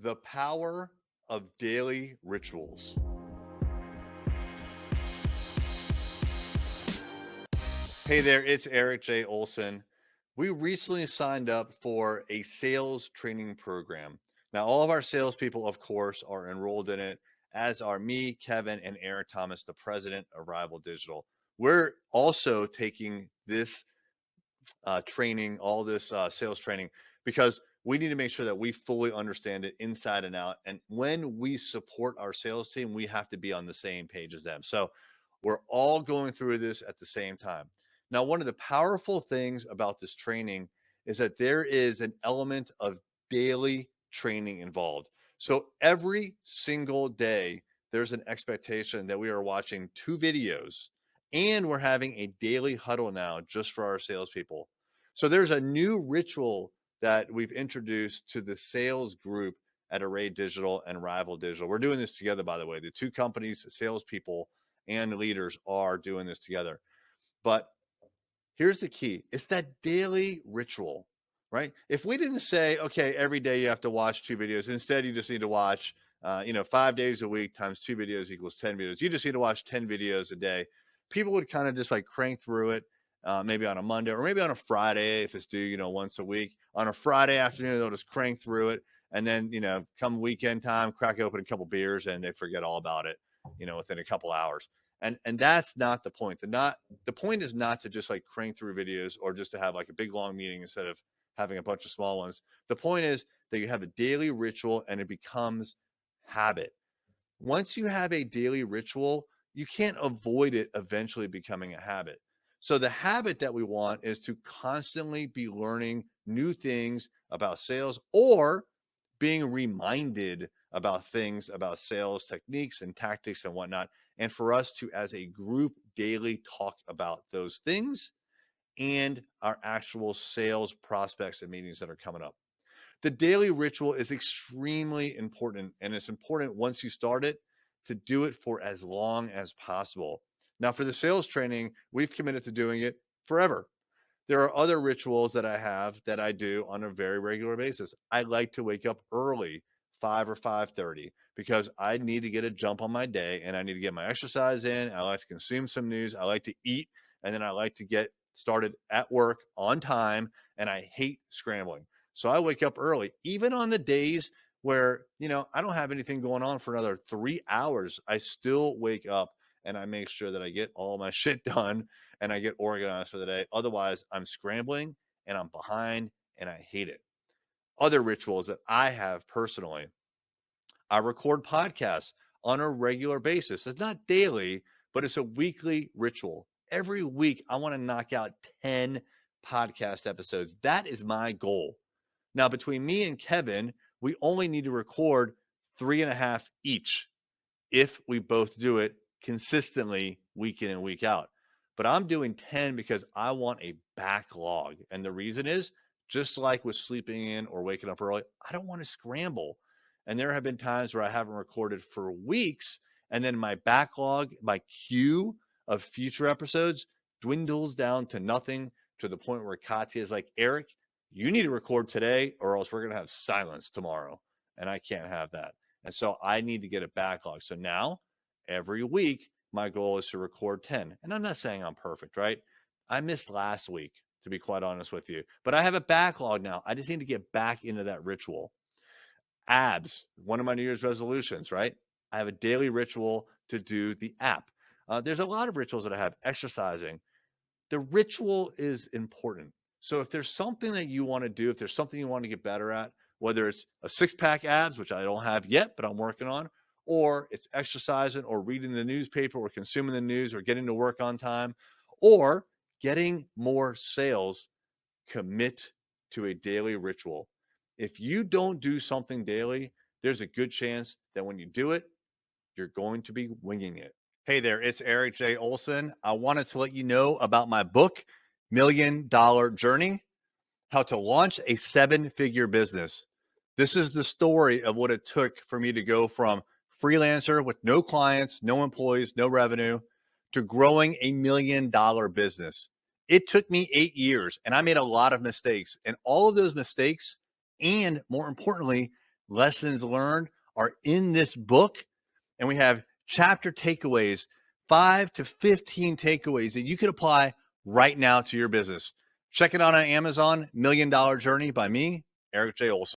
The power of daily rituals. Hey there, it's Eric J. Olson. We recently signed up for a sales training program. Now, all of our salespeople, of course, are enrolled in it, as are me, Kevin, and Erik Thomas, the president of Rival Digital. We're also taking this training, all this sales training, because we need to make sure that we fully understand it inside and out. And when we support our sales team, we have to be on the same page as them. So we're all going through this at the same time. Now, one of the powerful things about this training is that there is an element of daily training involved. So every single day, there's an expectation that we are watching 2 videos, and we're having a daily huddle now just for our salespeople. So there's a new ritual that we've introduced to the sales group at Array Digital and Rival Digital. We're doing this together, by the way. The two companies, salespeople and leaders, are doing this together. But here's the key: it's that daily ritual, right? If we didn't say, okay, every day you have to watch 2 videos, instead you just need to watch 5 days a week times 2 videos equals 10 videos. You just need to watch 10 videos a day. People would kind of just like crank through it, maybe on a Monday or maybe on a Friday if it's due, once a week. On a Friday afternoon, they'll just crank through it. And then, come weekend time, crack open a couple beers and they forget all about it, within a couple hours. And that's not the point. The point is not to just like crank through videos or just to have like a big long meeting instead of having a bunch of small ones. The point is that you have a daily ritual and it becomes habit. Once you have a daily ritual, you can't avoid it eventually becoming a habit. So the habit that we want is to constantly be learning new things about sales or being reminded about things about sales techniques and tactics and whatnot. And for us to, as a group, daily talk about those things and our actual sales prospects and meetings that are coming up. The daily ritual is extremely important, and it's important once you start it to do it for as long as possible. Now, for the sales training, we've committed to doing it forever. There are other rituals that I have that I do on a very regular basis. I like to wake up early, 5 or 5:30, because I need to get a jump on my day and I need to get my exercise in. I like to consume some news. I like to eat, and then I like to get started at work on time, and I hate scrambling. So I wake up early, even on the days where, I don't have anything going on for another 3 hours. I still wake up and I make sure that I get all my shit done and I get organized for the day. Otherwise, I'm scrambling and I'm behind and I hate it. Other rituals that I have personally: I record podcasts on a regular basis. It's not daily, but it's a weekly ritual. Every week, I want to knock out 10 podcast episodes. That is my goal. Now, between me and Kevin, we only need to record 3.5 each if we both do it consistently week in and week out. But I'm doing 10 because I want a backlog. And the reason is, just like with sleeping in or waking up early, I don't want to scramble. And there have been times where I haven't recorded for weeks, and then my backlog, my queue of future episodes dwindles down to nothing, to the point where Katya is like, Eric, you need to record today or else we're going to have silence tomorrow. And I can't have that. And so I need to get a backlog. So now every week, my goal is to record 10. And I'm not saying I'm perfect, right? I missed last week, to be quite honest with you, but I have a backlog now. I just need to get back into that ritual. Abs, one of my New Year's resolutions, right? I have a daily ritual to do the app. There's a lot of rituals that I have. Exercising. The ritual is important. So if there's something that you want to do, if there's something you want to get better at, whether it's a 6-pack abs, which I don't have yet, but I'm working on, or it's exercising or reading the newspaper or consuming the news or getting to work on time or getting more sales, commit to a daily ritual. If you don't do something daily, there's a good chance that when you do it, you're going to be winging it. Hey there, it's Erik J. Olson. I wanted to let you know about my book, $1,000,000 Journey: How to Launch a 7-Figure Business. This is the story of what it took for me to go from freelancer with no clients, no employees, no revenue, to growing a $1,000,000 business. It took me 8 years and I made a lot of mistakes. And all of those mistakes, and more importantly, lessons learned are in this book. And we have chapter takeaways, 5 to 15 takeaways that you can apply right now to your business. Check it out on Amazon, $1 Million Journey by me, Erik J. Olson.